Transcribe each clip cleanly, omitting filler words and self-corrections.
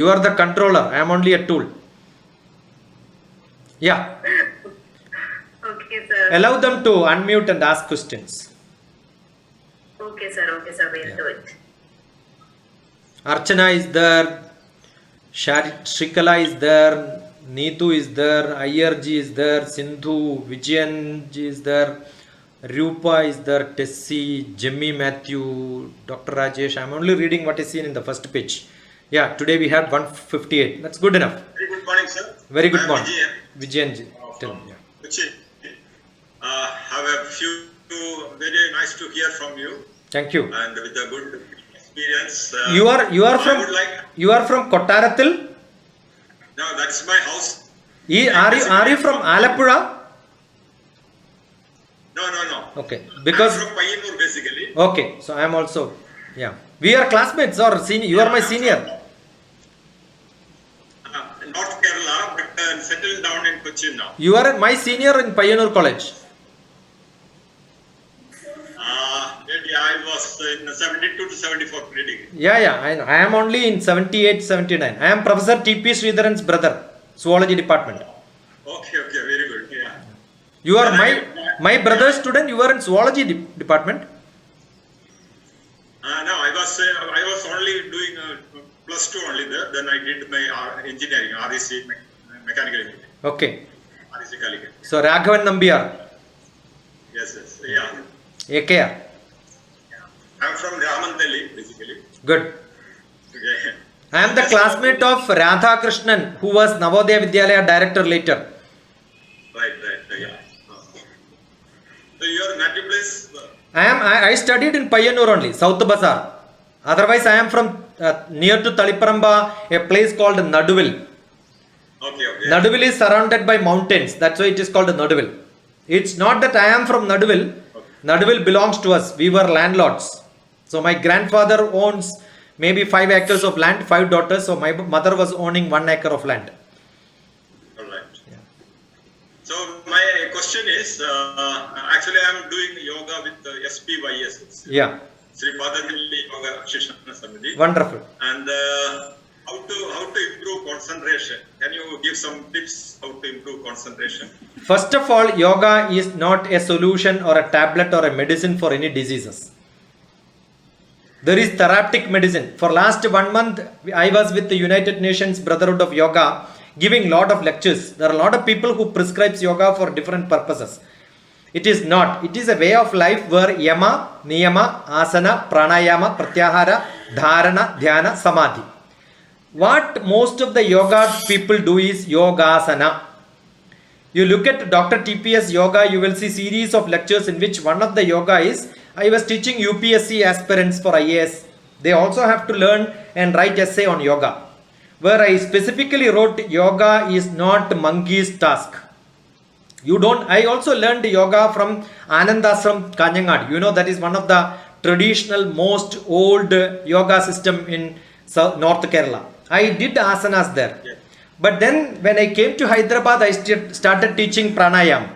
You are the controller. I am only a tool. Yeah. Okay, sir. Allow them to unmute and ask questions. Okay, sir. Okay, sir. We'll do it. Archana is there. Shrikala is there. Neetu is there. Ayerji is there. Sindhu, Vijayanji is there. Rupa is there. Tessie, Jimmy, Matthew, Dr. Rajesh. I am only reading what is seen in the first page. Yeah, today we had 158. That's good enough. Very good morning, sir. Very good I am morning. Vijayan. Vijayanji. Tell me. Yeah. Vijayan. Have a few very nice to hear from you, Thank you. and with a good experience. You are I from would like. Kottarathil? No, that's my house. Are you from Alappuzha? No. Okay, I'm because from Payyanur basically. okay, so I am also, yeah. We are classmates or senior. You are my senior. North Kerala, but settled down in Cochin now. You are my senior in Payyanur College. Maybe I was in 72 to 74 reading. Yeah, I know. I am only in 78, 79. I am Professor T.P. Sridharan's brother, Zoology Department. Okay, very good. Yeah. You are Then my brother's student. You are in Zoology Department. No, I was only doing plus 2 only there. Then I did my engineering, REC, mechanical engineering. Okay. REC Calicut. So Raghavan Nambiar, Yes. Yeah. AKR. I'm from Ramandelli, basically. Good. Okay. I am the classmate of Radha Krishnan, who was Navodaya Vidyalaya director later. Right, yeah. So your native place? I studied in Payyanur only, South Bazaar. Otherwise, I am from near to Taliparamba, a place called Naduvil. Okay. Naduvil is surrounded by mountains. That's why it is called Naduvil. It's not that I am from Naduvil. Naduvil belongs to us. We were landlords. So my grandfather owns maybe 5 acres of land, 5 daughters. So my mother was owning 1 acre of land. All right. Yeah. So my question is, actually I'm doing yoga with SPYS. Yeah. Sri Patanjali Yoga Shishana Samiti. Wonderful. And how to improve concentration? Can you give some tips how to improve concentration? First of all, yoga is not a solution or a tablet or a medicine for any diseases. There is therapeutic medicine. For last 1 month, I was with the United Nations Brotherhood of Yoga giving lot of lectures. There are a lot of people who prescribes yoga for different purposes. It is not. It is a way of life where yama, niyama, asana, pranayama, pratyahara, dharana, dhyana, samadhi. What most of the yoga people do is yogasana. You look at Dr. TPS Yoga, you will see series of lectures in which one of the yoga is, I was teaching UPSC aspirants for IAS. They also have to learn and write essay on yoga. Where I specifically wrote, yoga is not monkey's task. I also learned yoga from Anandashram Kanjangad. You know, that is one of the traditional most old yoga system in North Kerala. I did asanas there. Yeah. But then when I came to Hyderabad, I started teaching pranayam.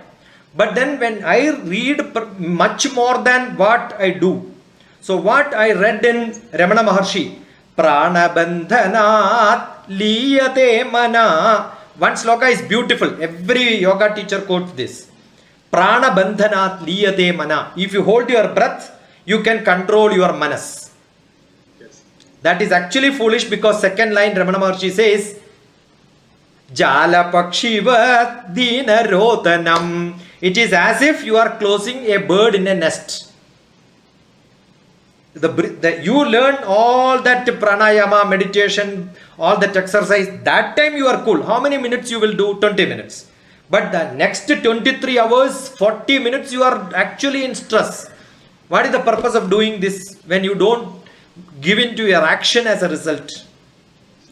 But then when I read much more than what I do. So what I read in Ramana Maharshi, Pranabandhanat liyate mana. One sloka is beautiful. Every yoga teacher quotes this. Pranabandhanat liyate mana. If you hold your breath, you can control your manas. Yes. That is actually foolish because second line Ramana Maharshi says, Jala pakshivat dina rotanam. It is as if you are closing a bird in a nest. You learn all that pranayama, meditation, all that exercise. That time you are cool. How many minutes you will do? 20 minutes. But the next 23 hours, 40 minutes, you are actually in stress. What is the purpose of doing this when you don't give into your action as a result?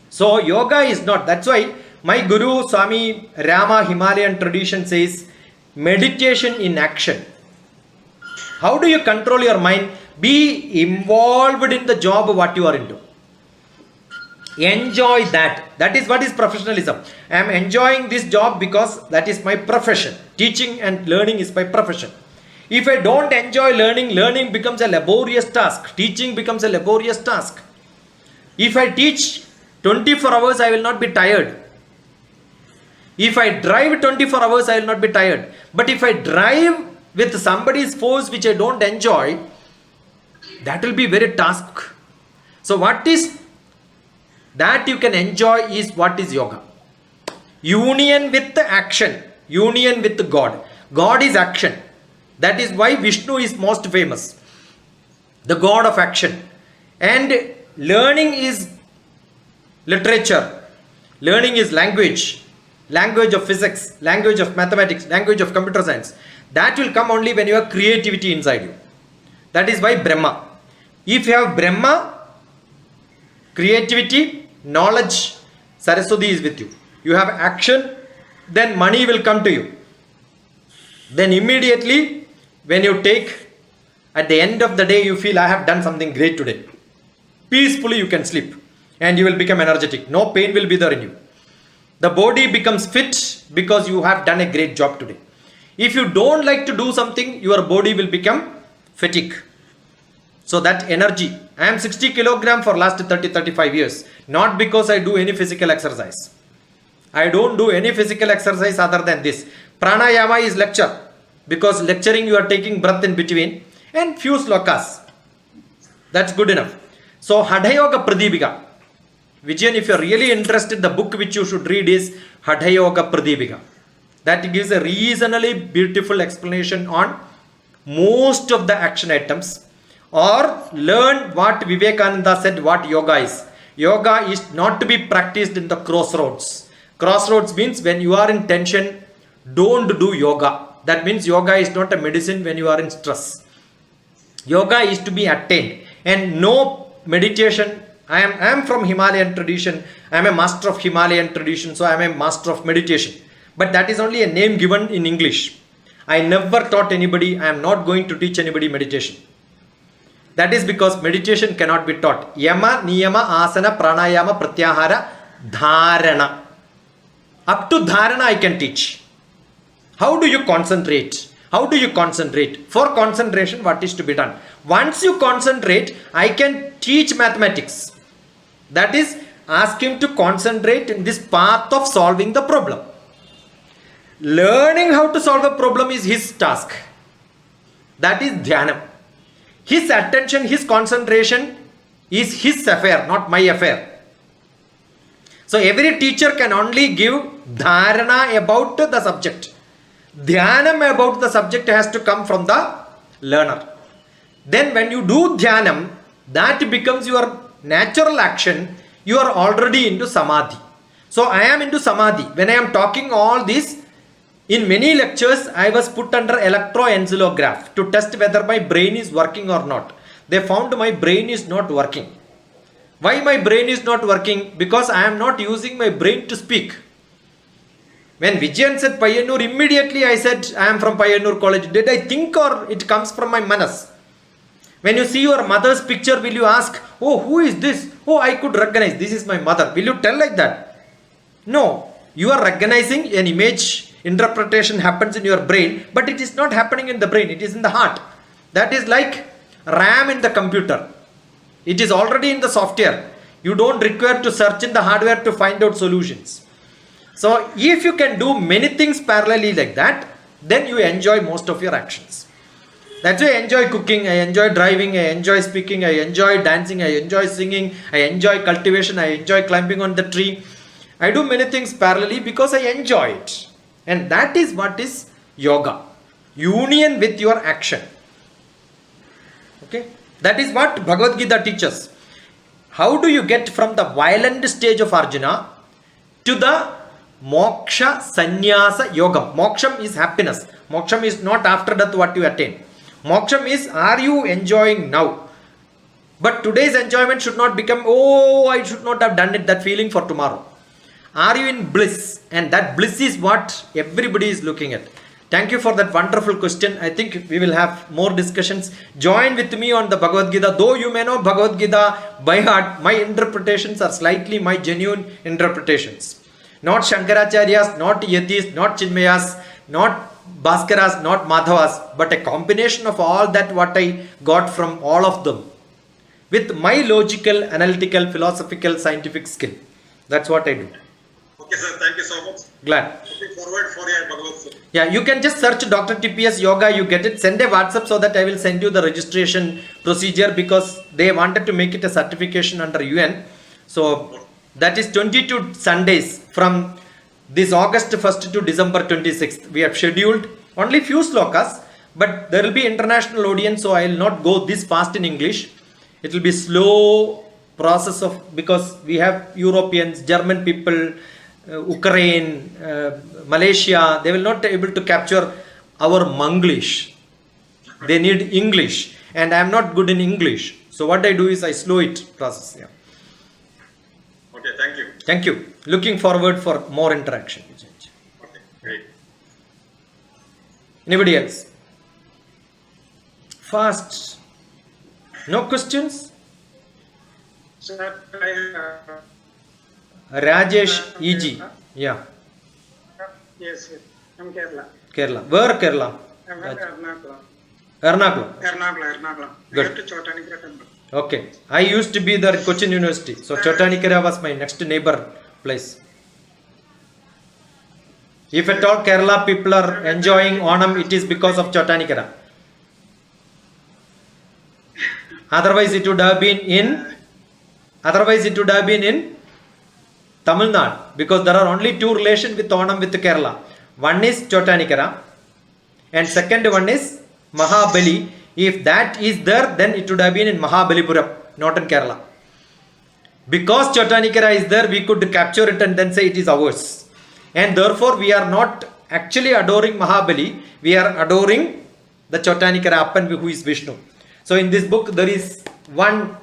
So yoga is not. That's why my Guru Swami Rama Himalayan tradition says meditation in action. How do you control your mind? Be involved in the job what you are into. Enjoy that. That is what is professionalism. I am enjoying this job because that is my profession. Teaching and learning is my profession. If I don't enjoy learning becomes a laborious task. Teaching becomes a laborious task. If I teach 24 hours I will not be tired. If I drive 24 hours, I will not be tired. But if I drive with somebody's force which I don't enjoy, that will be very task. So what is that you can enjoy is what is yoga. Union with the action, union with God. God is action. That is why Vishnu is most famous, the God of action. And learning is literature, learning is language, language of physics, language of mathematics, language of computer science. That will come only when you have creativity inside you. That is why Brahma. If you have Brahma, creativity, knowledge, Saraswati is with you. You have action, then money will come to you. Then immediately when you take, at the end of the day you feel I have done something great today. Peacefully you can sleep and you will become energetic. No pain will be there in you. The body becomes fit because you have done a great job today. If you don't like to do something, your body will become fatigue. So that energy, I am 60 kilogram for last 30-35 years. Not because I do any physical exercise. I don't do any physical exercise other than this. Pranayama is lecture. Because lecturing you are taking breath in between and few slokas. That's good enough. So Hatha Yoga Pradipika. Vijayan, if you are really interested, the book which you should read is Hatha Yoga Pradipika. That gives a reasonably beautiful explanation on most of the action items. Or learn what Vivekananda said what yoga is. Yoga is not to be practiced in the crossroads. Crossroads means when you are in tension, don't do yoga. That means yoga is not a medicine when you are in stress. Yoga is to be attained. And no meditation. I am from Himalayan tradition. I am a master of Himalayan tradition. So I am a master of meditation. But that is only a name given in English. I never taught anybody. I am not going to teach anybody meditation. That is because meditation cannot be taught. Yama, Niyama, Asana, Pranayama, Pratyahara, Dharana. Up to Dharana I can teach. How do you concentrate? How do you concentrate? For concentration, what is to be done? Once you concentrate, I can teach mathematics. That is, ask him to concentrate in this path of solving the problem. Learning how to solve a problem is his task. That is Dhyanam. His attention, his concentration is his affair, not my affair. So every teacher can only give dharana about the subject. Dhyanam about the subject has to come from the learner. Then when you do dhyanam, that becomes your natural action. You are already into samadhi. So I am into samadhi. When I am talking all this, in many lectures, I was put under electroencephalograph to test whether my brain is working or not. They found my brain is not working. Why my brain is not working? Because I am not using my brain to speak. When Vijayan said Payanur, immediately I said I am from Payanur College. Did I think or it comes from my manas? When you see your mother's picture, will you ask, oh, who is this? Oh, I could recognize, this is my mother. Will you tell like that? No, you are recognizing an image. Interpretation happens in your brain, but it is not happening in the brain, it is in the heart. That is like RAM in the computer. It is already in the software. You don't require to search in the hardware to find out solutions. So if you can do many things parallelly like that, then you enjoy most of your actions. That's why I enjoy cooking, I enjoy driving, I enjoy speaking, I enjoy dancing, I enjoy singing, I enjoy cultivation, I enjoy climbing on the tree. I do many things parallelly because I enjoy it. And that is what is yoga. Union with your action. Okay. That is what Bhagavad Gita teaches. How do you get from the violent stage of Arjuna to the moksha sannyasa yoga? Moksham is happiness. Moksham is not after death what you attain. Moksham is, are you enjoying now? But today's enjoyment should not become, oh, I should not have done it, that feeling for tomorrow. Are you in bliss? And that bliss is what everybody is looking at. Thank you for that wonderful question. I think we will have more discussions. Join with me on the Bhagavad Gita. Though you may know Bhagavad Gita by heart, my interpretations are slightly my genuine interpretations. Not Shankaracharya's, not Yatis, not Chinmayas, not Bhaskaras, not Madhavas, but a combination of all that what I got from all of them with my logical, analytical, philosophical, scientific skill. That's what I do. Okay, sir. Thank you so much. Glad. Looking forward for your Bhagavad, sir. Yeah, you can just search Dr. TPS Yoga, you get it. Send a WhatsApp so that I will send you the registration procedure, because they wanted to make it a certification under UN. So that is 22 Sundays from this August 1st to December 26th. We have scheduled only few slokas, but there will be international audience, so I will not go this fast in English. It will be slow process of, because we have Europeans, German people, Ukraine, Malaysia, they will not be able to capture our Manglish. They need English, and I am not good in English. So what I do is I slow it process. Yeah. Okay, thank you. Thank you. Looking forward for more interaction. Okay, great. Anybody else? Fast. No questions? Sir, Rajesh EG. Yeah. yes, sir. I'm Kerala. Kerala. Where Kerala? I'm at Ernakulam. Ernakulam. Ernakulam. Good. Near to Chotanikara temple. Okay. I used to be there at Cochin University. So Chotanikara was my next neighbor place. If at all Kerala people are enjoying Onam, it is because of Chotanikara. Otherwise it would have been in Tamil Nadu, because there are only two relations with Onam with Kerala. One is Chotanikara and second one is Mahabali. If that is there, then it would have been in Mahabalipuram, not in Kerala. Because Chotanikara is there, we could capture it and then say it is ours. And therefore we are not actually adoring Mahabali, we are adoring the Chotanikara Appan who is Vishnu. So in this book there is one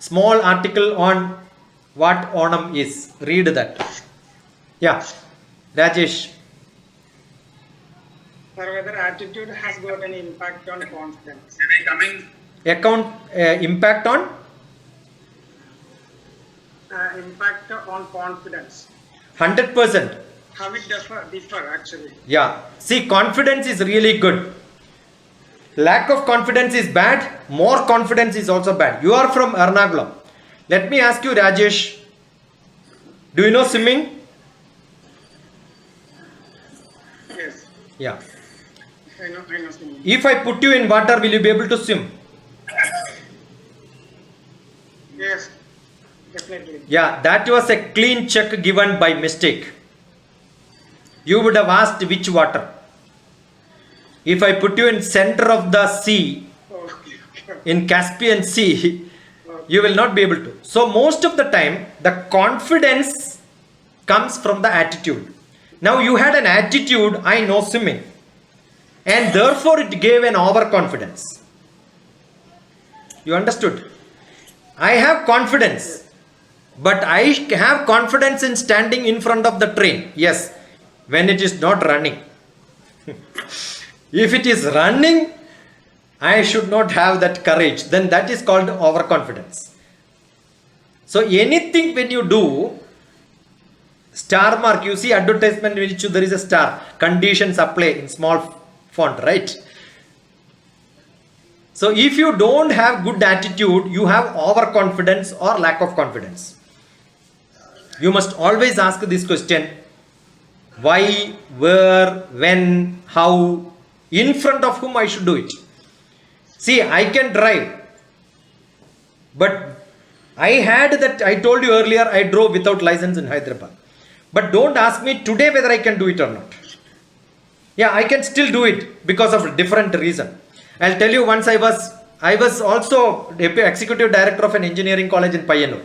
small article on what Onam is. Read that. Yeah. Rajesh. Sir, whether attitude has got any impact on confidence? Impact on? Impact on confidence. 100%. How it differ actually? Yeah. See, confidence is really good. Lack of confidence is bad. More confidence is also bad. You are from Ernakulam. Let me ask you, Rajesh. Do you know swimming? Yes, Yeah. I know swimming. If I put you in water, will you be able to swim? Yes, definitely. Yeah, that was a clean check given by mistake. You would have asked which water. If I put you in center of the sea, Okay. in Caspian Sea, you will not be able to. So most of the time, the confidence comes from the attitude. Now you had an attitude, I know swimming, and therefore it gave an overconfidence. You understood? I have confidence, but I have confidence in standing in front of the train. Yes, when it is not running. If it is running, I should not have that courage. Then that is called overconfidence. So anything when you do, star mark, you see advertisement in which there is a star. Conditions apply in small font, right? So if you don't have good attitude, you have overconfidence or lack of confidence. You must always ask this question: why, where, when, how, in front of whom I should do it. See, I can drive, but I had that, I told you earlier, I drove without license in Hyderabad. But don't ask me today whether I can do it or not. Yeah, I can still do it because of a different reason. I'll tell you, once I was also executive director of an engineering college in Payyanur,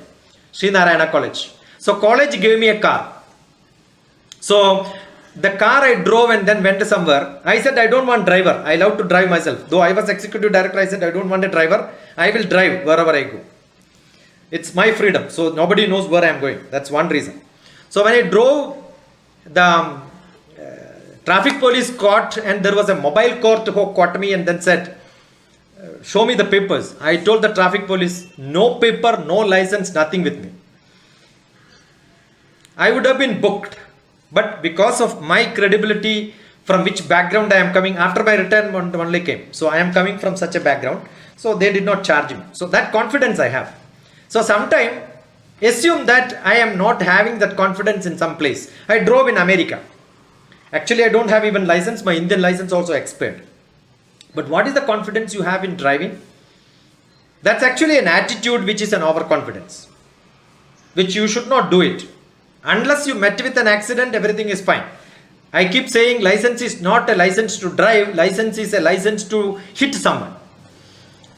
Sri Narayana College. So college gave me a car. So the car I drove and then went somewhere. I said I don't want driver. I love to drive myself. Though I was executive director, I said I don't want a driver. I will drive wherever I go. It's my freedom. So nobody knows where I am going. That's one reason. So when I drove, the traffic police caught, and there was a mobile court who caught me and then said, show me the papers. I told the traffic police, no paper, no license, nothing with me. I would have been booked. But because of my credibility, from which background I am coming, after my retirement only came. So I am coming from such a background. So they did not charge me. So that confidence I have. So sometime Assume that I am not having that confidence in some place. I drove in America. Actually, I don't have even license. My Indian license also expired. But what is the confidence you have in driving? That's actually an attitude which is an overconfidence, which you should not do it. Unless you met with an accident, everything is fine. I keep saying license is not a license to drive. License is a license to hit someone.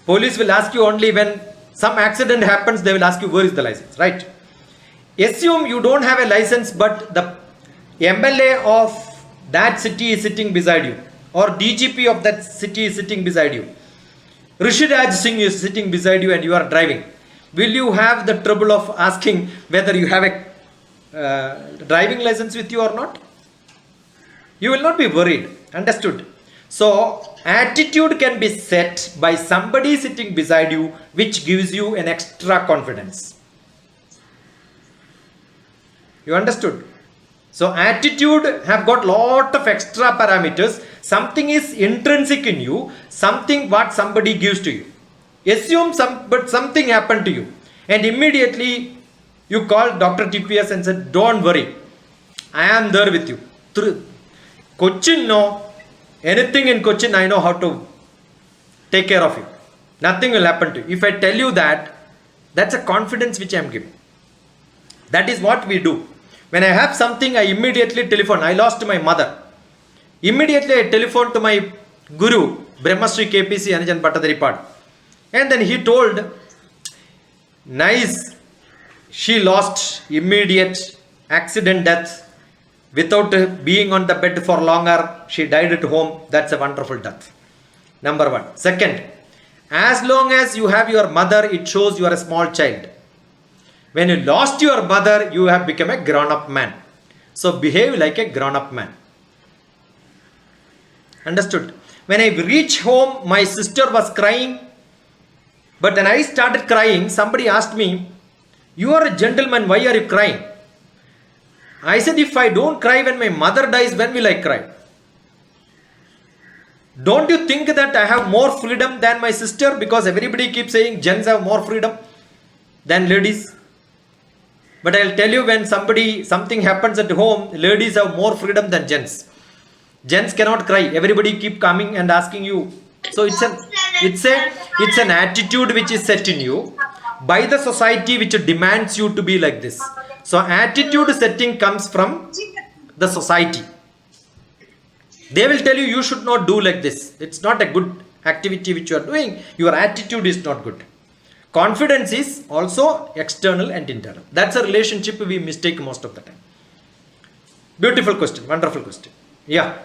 Police will ask you only when some accident happens, they will ask you where is the license, right? Assume you don't have a license, but the MLA of that city is sitting beside you, or DGP of that city is sitting beside you. Rishiraj Singh is sitting beside you and you are driving. Will you have the trouble of asking whether you have a driving license with you or not? You will not be worried. Understood? So, attitude can be set by somebody sitting beside you, which gives you an extra confidence. You understood? So, attitude have got lot of extra parameters. Something is intrinsic in you, something what somebody gives to you. Assume something happened to you, and immediately you called Dr. TPS and said, don't worry, I am there with you. Cochin, no. Anything in Cochin, I know how to take care of you. Nothing will happen to you. If I tell you that, that's a confidence which I am giving. That is what we do. When I have something, I immediately telephone. I lost my mother. Immediately I telephoned to my guru, Brahmasri KPC Anajan Bhattadaripad. And then he told, nice, she lost immediate accident death. Without being on the bed for longer, she died at home. That's a wonderful death. Number one. Second, as long as you have your mother, it shows you are a small child. When you lost your mother, you have become a grown-up man. So behave like a grown-up man. Understood? When I reached home, my sister was crying. But when I started crying, somebody asked me, you are a gentleman, why are you crying? I said, if I don't cry when my mother dies, when will I cry? Don't you think that I have more freedom than my sister? Because everybody keeps saying gents have more freedom than ladies. But I'll tell you, when something happens at home, ladies have more freedom than gents. Gents cannot cry. Everybody keep coming and asking you. So it's an attitude which is set in you by the society which demands you to be like this. So attitude setting comes from the society. They will tell you, you should not do like this. It's not a good activity which you are doing. Your attitude is not good. Confidence is also external and internal. That's a relationship we mistake most of the time. Beautiful question. Wonderful question. Yeah.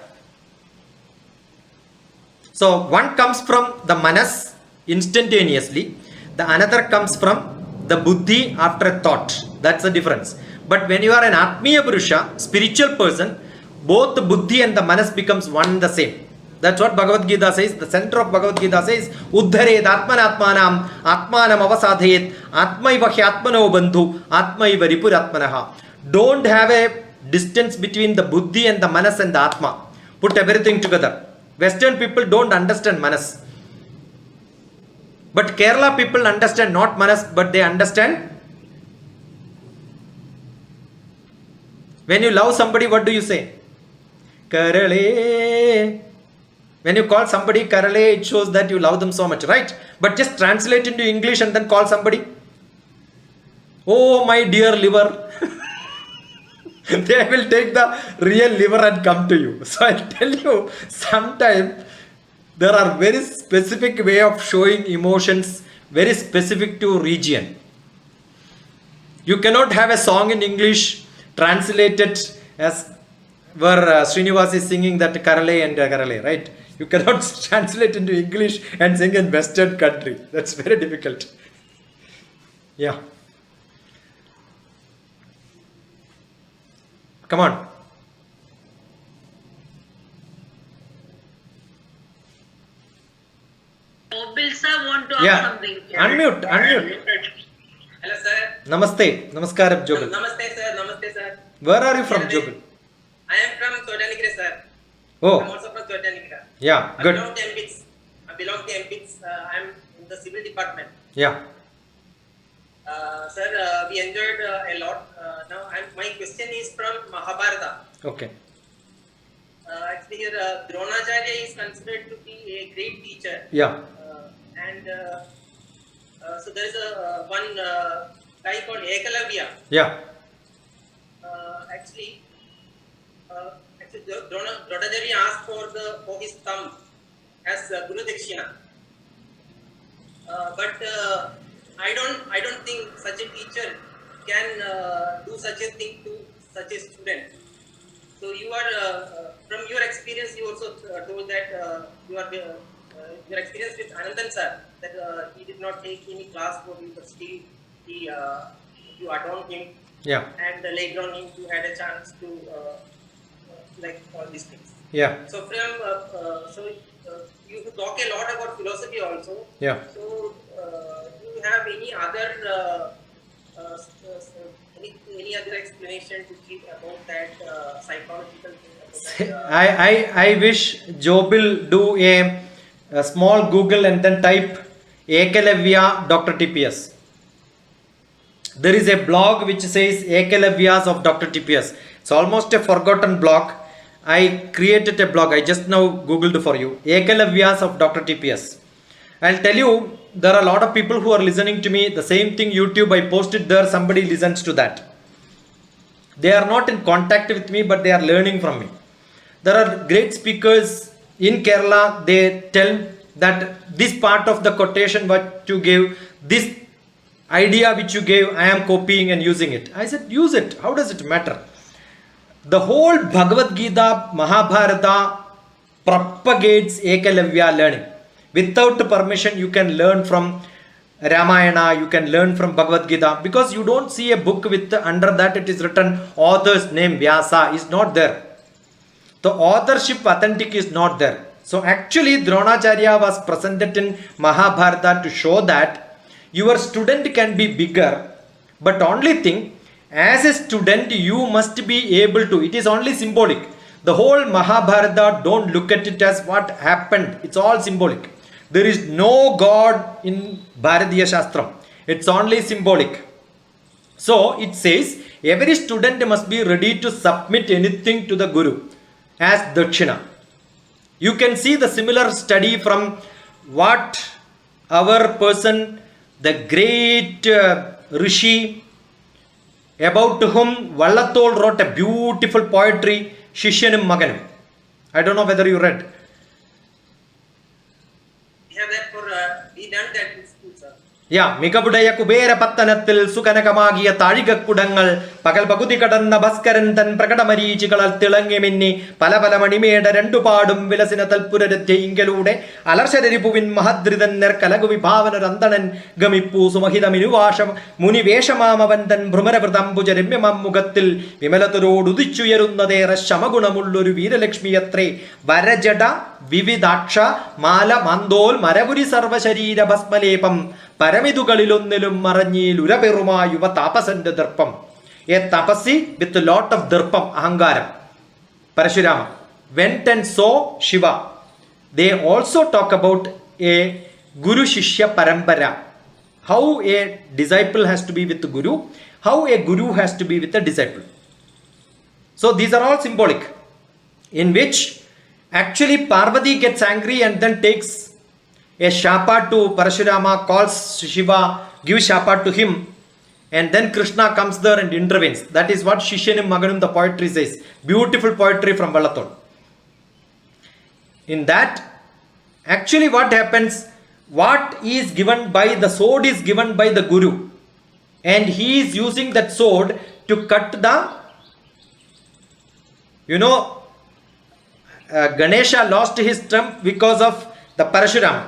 So one comes from the manas instantaneously. The another comes from the buddhi after a thought. That's the difference. But when you are an Atmiya Purusha, spiritual person, both the buddhi and the manas becomes one and the same. That's what Bhagavad Gita says. The center of Bhagavad Gita says, Uddharet Atmanatmanam Atmanam Avasadhet Atmaiva Hyatmano Bandhu Atmaiva Ripuratmanaha. Don't have a distance between the buddhi and the manas and the Atma. Put everything together. Western people don't understand manas. But Kerala people understand not manas, but they understand. When you love somebody, what do you say? Karale. When you call somebody Karale, it shows that you love them so much, right? But just translate into English and then call somebody. Oh, my dear liver. They will take the real liver and come to you. So I'll tell you, sometimes there are very specific way of showing emotions, very specific to region. You cannot have a song in English translated as where Srinivas is singing that Karale and Karale, right? You cannot translate into English and sing in Western country. That's very difficult. Yeah. Come on. Mobil sir want to ask Yeah. something. Unmute. Hello sir. Namaste. Namaskaram, Jogal. Namaste sir. Namaste sir. Where are you from, Jogal? I am from Chotanagiri sir. I am Oh, also from Chotanagiri. yeah, I good. belong to MPITS. I belong to MPITS. I am in the civil department. Yeah. Sir, we enjoyed a lot. Now, my question is from Mahabharata. Okay. Actually, here Dronacharya is considered to be a great teacher. Yeah. And so there is one guy called Ekalavya. Yeah. Actually, Dronacharya asked for his thumb as Guru Dakshina. But I don't think such a teacher can do such a thing to such a student. So you are from your experience, you also told that your experience with Anandan sir, that he did not take any class for you, but still you adorned him. Yeah. And later on you had a chance to like all these things. Yeah. So from you talk a lot about philosophy also. Yeah. So do you have any other any other explanation to give about that psychological thing? About that, I wish Job will do a small Google and then type Ekalavya Dr. TPS. There is a blog which says Ekalavyas of Dr. TPS. It's almost a forgotten blog. I created a blog. I just now Googled for you. Ekalavyas of Dr. TPS. I'll tell you, there are a lot of people who are listening to me. The same thing YouTube, I posted there. Somebody listens to that. They are not in contact with me, but they are learning from me. There are great speakers in Kerala. They tell that this part of the quotation what you gave, this idea which you gave, I am copying and using it. I said, use it. How does it matter? The whole Bhagavad Gita, Mahabharata propagates Ekalavya learning. Without permission, you can learn from Ramayana, you can learn from Bhagavad Gita, because you don't see a book with under that it is written author's name Vyasa is not there. The authorship authentic is not there. So actually Dronacharya was presented in Mahabharata to show that your student can be bigger, but only thing, as a student you must be able to, it is only symbolic. The whole Mahabharata, don't look at it as what happened, it's all symbolic. There is no God in Bharatiya Shastram, it's only symbolic. So it says every student must be ready to submit anything to the Guru as Dakshina. You can see the similar study from what our person, the great Rishi, about whom Vallathol wrote a beautiful poetry, Shishyanum Maganum. I don't know whether you read. we have that for we done that in school, sir. Yeah, മികവുടയ Kubera പത്തനത്തിൽ സുകനകമാകിയ താഴികക്കുടങ്ങൾ പകൽ പകുതി കടന്ന ഭസ്കരൻ തൻ പ്രകടമരീചികളാൽ തിളങ്ങി മിന്നി പല പല മണിമേട രണ്ടുപാടും വിലസിന തൽപുരരഥ്യയിങ്കലൂടെ അലർശരരിപുവിൻ മഹദ്രിതൻ നെർക്കലകു വിഭാവനരന്തണൻ ഗമിപ്പൂ സുമഹിതമിനുവാഷം മുനിവേഷമാമവൻ തൻ ഭ്രമരവൃതംബുജ രമ്യമം മുഖത്തിൽ വിമലതരോടുദിച്ചുയരുന്നതേറെ ശമഗുണമുള്ളൊരു വീരലക്ഷ്മിയത്രേ വരജട വിവിധാക്ഷ മാല മന്തോൽ മരപുരി സർവശരീര ഭസ്മലേപം പരമിതുകളിലൊന്നിലും മറഞ്ഞീൽ ഉരപെറുമാ യുവ താപസന്റെ ദർപ്പം. എ തപസി വിത്ത് ലോട്ട് ഓഫ് ദർപ്പം, അഹങ്കാരം. Parashurama went and saw Shiva. They also talk about a Guru Shishya Parampara. How a disciple has to be with the Guru, how a Guru has to be with a disciple. So these are all symbolic, in which actually Parvati gets angry and then takes a shapa to Parashurama, calls Shiva, gives shapa to him, and then Krishna comes there and intervenes. That is what Shishyanum Maganum, the poetry says. Beautiful poetry from Vallathol. In that, actually what happens, what is given by the sword is given by the Guru, and he is using that sword to cut the, Ganesha lost his trump because of the Parashurama.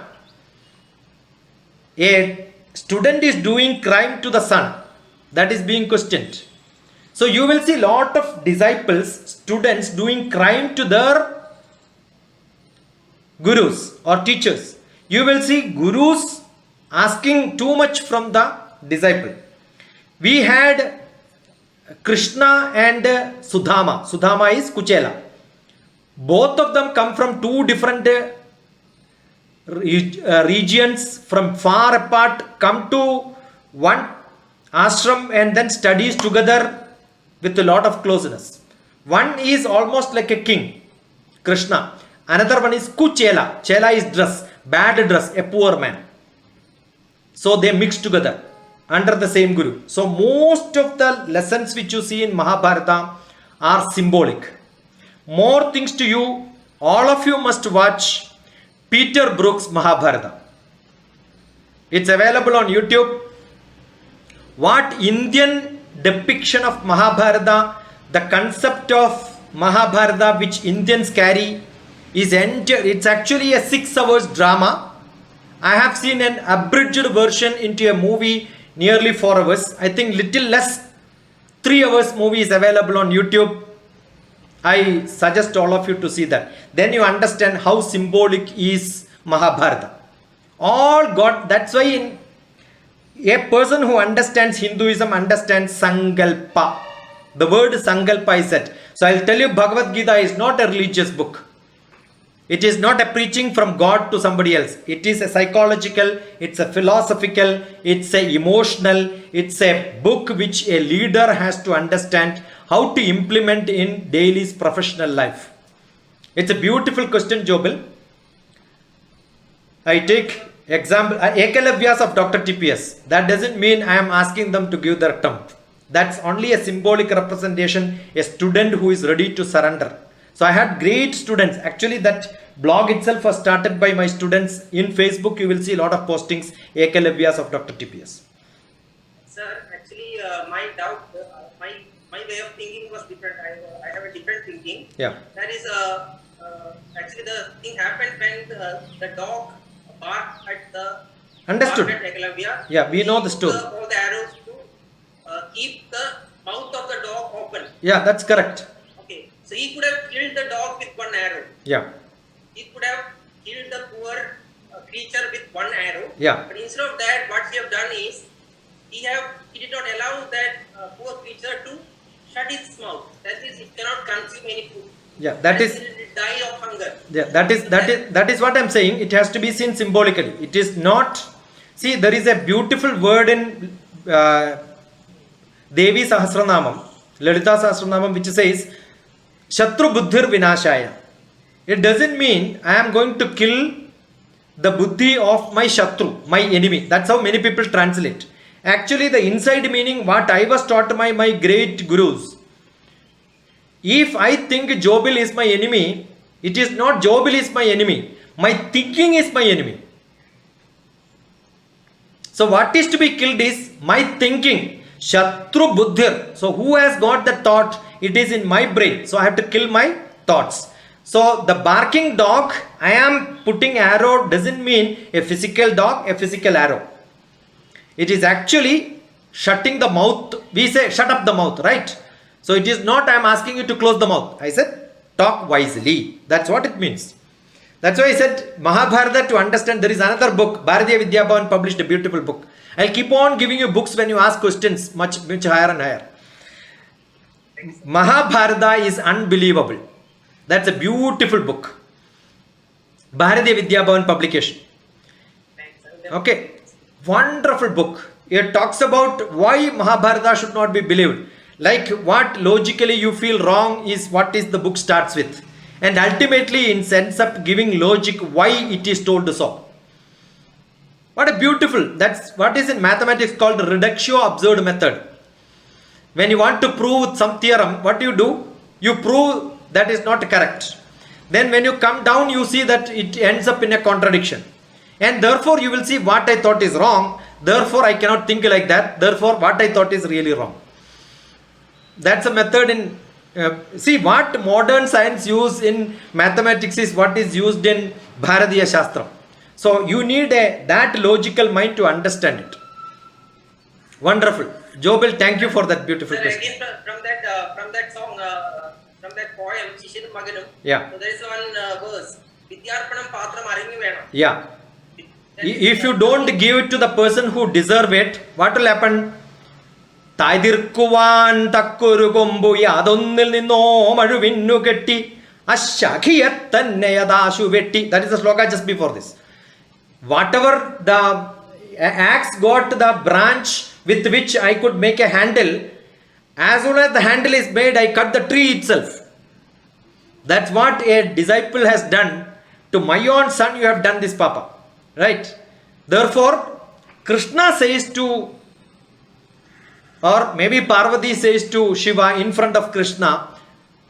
A student is doing crime to the son, that is being questioned. So you will see lot of disciples, students doing crime to their gurus or teachers. You will see gurus asking too much from the disciple. We had Krishna and Sudama. Sudama is Kuchela. Both of them come from two different regions, from far apart, come to one ashram and then studies together with a lot of closeness. One is almost like a king, Krishna. Another one is Kuchela. Chela is dress, bad dress, a poor man. So they mix together under the same guru. So most of the lessons which you see in Mahabharata are symbolic. More things to you, all of you must watch Peter Brook's Mahabharata. It's available on YouTube. What Indian depiction of Mahabharata, the concept of Mahabharata which Indians carry is it's actually a 6 hours drama. I have seen an abridged version into a movie nearly 4 hours. I think little less 3 hours movie is available on YouTube. I suggest all of you to see that. Then you understand how symbolic is Mahabharata. All God, that's why a person who understands Hinduism understands Sankalpa. The word Sankalpa is said. So I'll tell you, Bhagavad Gita is not a religious book. It is not a preaching from God to somebody else. It is a psychological, it's a philosophical, it's a emotional, it's a book which a leader has to understand how to implement in daily professional life. It's a beautiful question, Jobil. I take example, Ekalavyas of Dr. TPS. That doesn't mean I am asking them to give their term. That's only a symbolic representation, a student who is ready to surrender. So I had great students. Actually, that blog itself was started by my students. In Facebook, you will see a lot of postings, Ekalavyas of Dr. TPS. Sir, actually, my doubt, my way of thinking was different. I have a different thinking. Yeah. That is, actually, the thing happened when the dog barked at the Understood. barked at Ekalavya. Yeah, we know the He story. took all the arrows to keep the mouth of the dog open. Yeah, that's correct. Okay, so he could have killed the dog with one arrow. Yeah. He could have killed the poor creature with one arrow. Yeah. But instead of that, what he have done is he did not allow that poor creature to shut its mouth. That is, it cannot consume any food. Yeah, that is. It will die of hunger. Yeah, that is what I'm saying. It has to be seen symbolically. It is not. See, there is a beautiful word in Devi Sahasranamam, Lalita Sahasranamam, which says Shatru Buddhir Vinashaya. It doesn't mean I am going to kill the buddhi of my Shatru, my enemy. That's how many people translate. Actually, the inside meaning, what I was taught by my great gurus. If I think Jobil is my enemy, it is not Jobil is my enemy. My thinking is my enemy. So what is to be killed is my thinking. Shatru Buddhir. So who has got the thought? It is in my brain. So I have to kill my thoughts. So the barking dog, I am putting arrow doesn't mean a physical dog, a physical arrow. It is actually shutting the mouth. We say shut up the mouth, right? So it is not I am asking you to close the mouth. I said talk wisely. That's what it means. That's why I said Mahabharata, to understand. There is another book, Bharatiya Vidya Bhavan published a beautiful book. I'll keep on giving you books when you ask questions much higher and higher. Mahabharata is unbelievable. That's a beautiful book. Bharatiya Vidya Bhavan publication. Okay, wonderful book. It talks about why Mahabharata should not be believed. Like what logically you feel wrong is what is the book starts with. And ultimately it ends up giving logic why it is told so. What a beautiful, that's what is in mathematics called reductio absurd method. When you want to prove some theorem, what do? You prove that is not correct. Then when you come down, you see that it ends up in a contradiction. And therefore you will see what I thought is wrong. Therefore I cannot think like that. Therefore what I thought is really wrong. That's a method in, see what modern science use in mathematics is what is used in Bharatiya Shastra. So you need that logical mind to understand it. Wonderful. Jobil, thank you for that beautiful Sir, question. again from that song, from that poem, Shishiru Maganam. Yeah. So there is one verse. Vidyarpanam patram aringi venam. Yeah. If you don't give it to the person who deserve it, what will happen? Taidirkuvan takkuru kombu yadonnil ninno maruvinnu ketti ashakhiyattanneyadashu vetti. That is the sloka just before this. Whatever the axe got the branch with which I could make a handle. As soon as the handle is made, I cut the tree itself. That's what a disciple has done. To my own son, you have done this, Papa. Right? Therefore, Krishna says to, or maybe Parvati says to Shiva in front of Krishna,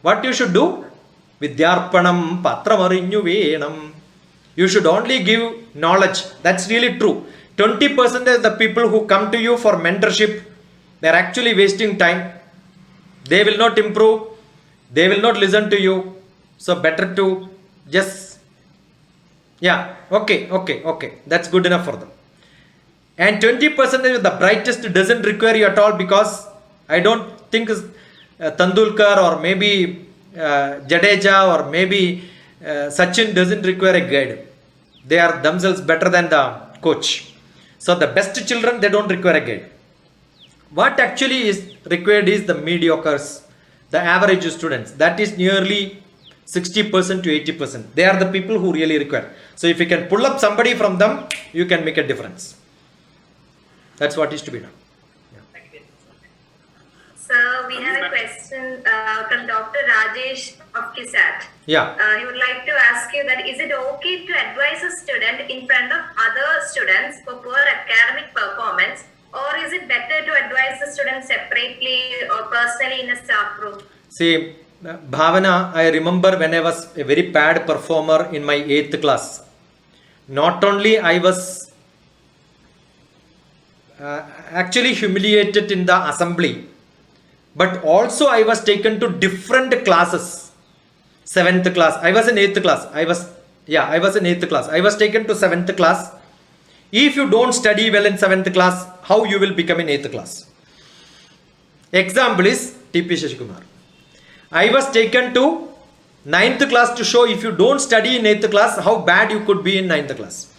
what you should do? Vidyarpanam patramarinyu venam. You should only give knowledge. That's really true. 20% of the people who come to you for mentorship, they are actually wasting time. They will not improve. They will not listen to you. So better to just, yeah, okay. That's good enough for them. And 20% of the brightest doesn't require you at all, because I don't think Tendulkar or maybe Jadeja or maybe Sachin doesn't require a guide. They are themselves better than the coach. So the best children, they don't require a guide. What actually is required is the mediocres, the average students. That is nearly 60% to 80%. They are the people who really require. So if you can pull up somebody from them, you can make a difference. That's what is to be done. So we have a question from Dr. Rajesh of KISAT. Yeah. He would like to ask you that is it okay to advise a student in front of other students for poor academic performance, or is it better to advise the student separately or personally in a staff room? See, Bhavana, I remember when I was a very bad performer in my 8th class. Not only I was actually humiliated in the assembly, but also I was taken to different classes. 7th class. I was in 8th class. I was in 8th class. I was taken to 7th class. If you don't study well in 7th class, how you will become in 8th class? Example is T.P. Shashikumar. I was taken to 9th class to show if you don't study in 8th class, how bad you could be in 9th class.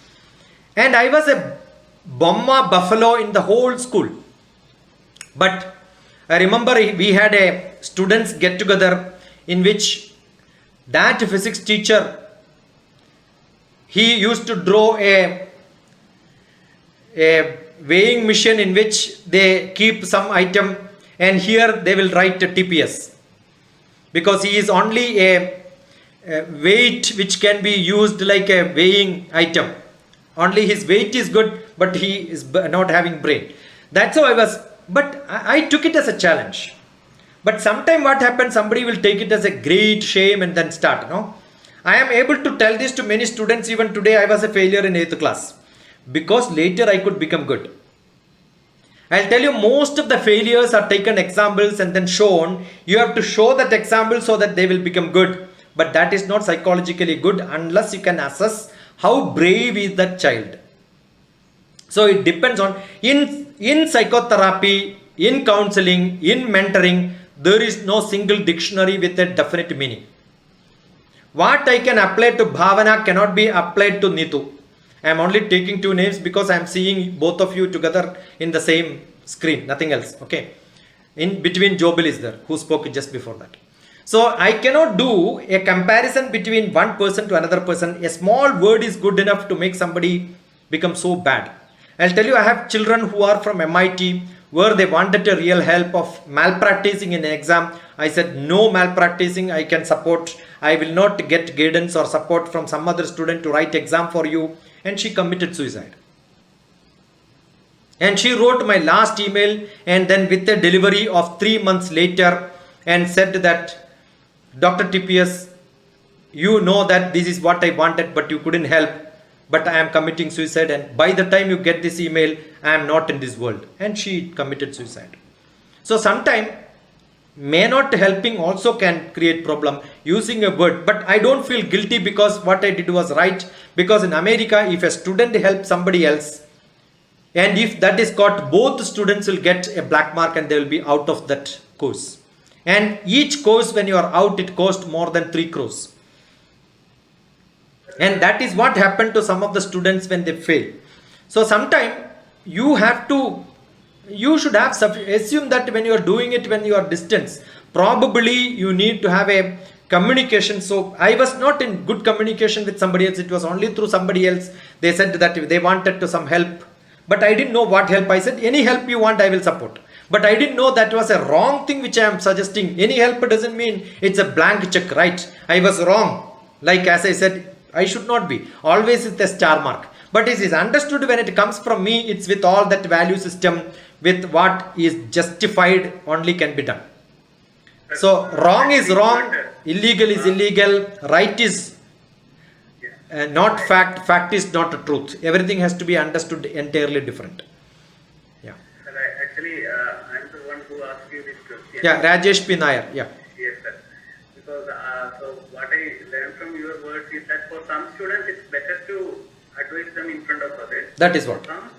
And I was a Bomma buffalo in the whole school. But I remember we had a students get together in which that physics teacher, he used to draw a weighing machine in which they keep some item, and here they will write a TPS, because he is only a weight which can be used like a weighing item. Only his weight is good, but he is not having brain. That's how I was. But I took it as a challenge. But sometime what happens, somebody will take it as a great shame and then start. No, I am able to tell this to many students. Even today I was a failure in 8th class, because later I could become good. I'll tell you, most of the failures are taken examples and then shown. You have to show that example so that they will become good. But that is not psychologically good unless you can assess how brave is that child. So it depends on, in psychotherapy, in counseling, in mentoring, there is no single dictionary with a definite meaning. What I can apply to Bhavana cannot be applied to Neetu. I am only taking two names because I am seeing both of you together in the same screen, nothing else. Okay. In between, Jobil is there, who spoke just before that. So I cannot do a comparison between one person to another person. A small word is good enough to make somebody become so bad. I'll tell you, I have children who are from MIT where they wanted a real help of malpracticing in an exam. I said, no malpracticing, I can support. I will not get guidance or support from some other student to write exam for you. And she committed suicide. And she wrote my last email, and then with a delivery of 3 months later, and said that, Dr. TPS, you know that this is what I wanted, but you couldn't help. But I am committing suicide, and by the time you get this email, I am not in this world. And she committed suicide. So sometimes may not helping also can create problem using a word. But I don't feel guilty because what I did was right. Because in America, if a student helps somebody else, and if that is caught, both students will get a black mark and they will be out of that course. And each course, when you are out, it costs more than 3 crores. And that is what happened to some of the students when they fail. So sometimes you should have, assume that when you are doing it, when you are distance, probably you need to have a communication. So I was not in good communication with somebody else. It was only through somebody else. They said that they wanted to some help. But I didn't know what help. I said, any help you want, I will support. But I didn't know that was a wrong thing which I am suggesting. Any help doesn't mean it's a blank check, right? I was wrong. Like as I said, I should not be. Always with a star mark. But it is understood when it comes from me, it's with all that value system, with what is justified only can be done. So wrong is wrong, illegal is illegal, right is not fact, fact is not truth. Everything has to be understood entirely different. Yeah. Sir, actually, I'm the one who asked you this question. Yeah, Rajesh P. Nair. Yeah. Yes, sir. Because so what I learned from your words is that for some students it's better to advise them in front of others. That is what. For some,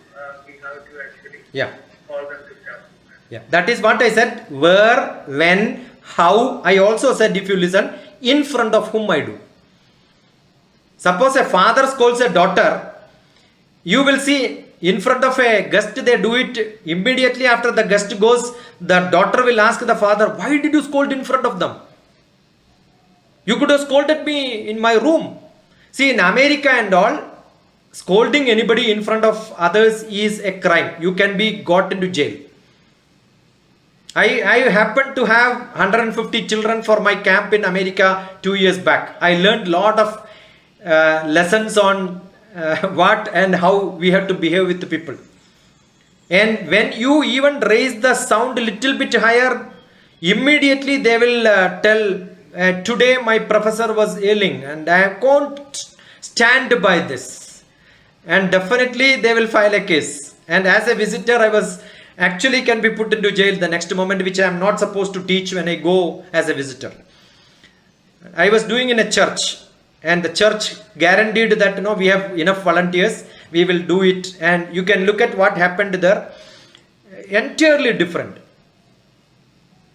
we have to actually Yeah. call them to stop. Yeah. That is what I said. Where, when, how. I also said, if you listen, in front of whom I do. Suppose a father scolds a daughter, you will see in front of a guest they do it. Immediately after the guest goes, the daughter will ask the father, why did you scold in front of them? You could have scolded me in my room. See, in America and all, scolding anybody in front of others is a crime. You can be got into jail. I happened to have 150 children for my camp in America 2 years back. I learned a lot of lessons on what and how we have to behave with the people. And when you even raise the sound a little bit higher, immediately they will tell, today my professor was ailing and I can't stand by this. And definitely they will file a case. And as a visitor, I was actually can be put into jail the next moment, which I am not supposed to teach when I go as a visitor. I was doing in a church. And the church guaranteed that we have enough volunteers, we will do it. And you can look at what happened there. Entirely different.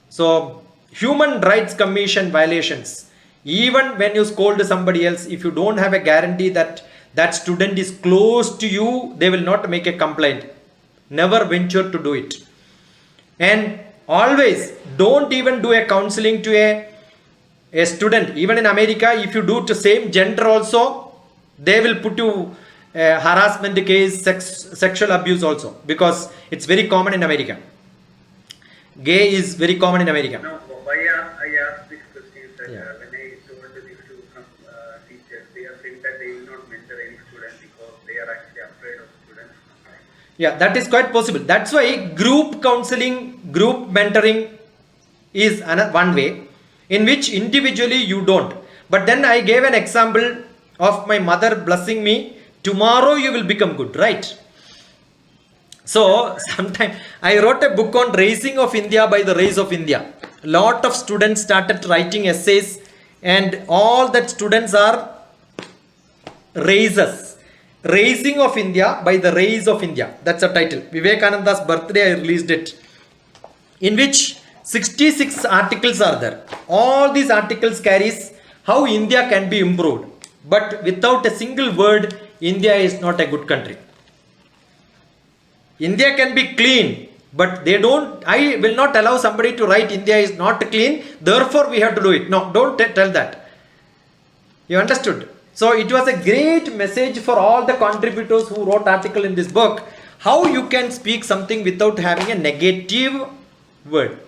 So, Human Rights Commission violations. Even when you scold somebody else, if you don't have a guarantee that that student is close to you, they will not make a complaint. Never venture to do it. And always don't even do a counseling to a student. Even in America, if you do to same gender also, they will put you harassment case, sexual abuse also, because it's very common in America. Gay is very common in America. No, why I asked this question is that Yeah. when I told this to some teachers, they are saying that they will not mentor any student because they are actually afraid of students. Yeah, that is quite possible. That's why group counseling, group mentoring is one way, in which individually you don't. But then I gave an example of my mother blessing me, tomorrow you will become good, right? So sometime I wrote a book on Raising of India by the Race of India. Lot of students started writing essays, and all that students are raisers. Raising of India by the Race of India. That's a title. Vivekananda's birthday I released it. In which 66 articles are there. All these articles carries how India can be improved. But without a single word, India is not a good country. India can be clean, but they don't. I will not allow somebody to write India is not clean, therefore we have to do it. No, don't tell that. You understood? So it was a great message for all the contributors who wrote article in this book. How you can speak something without having a negative word.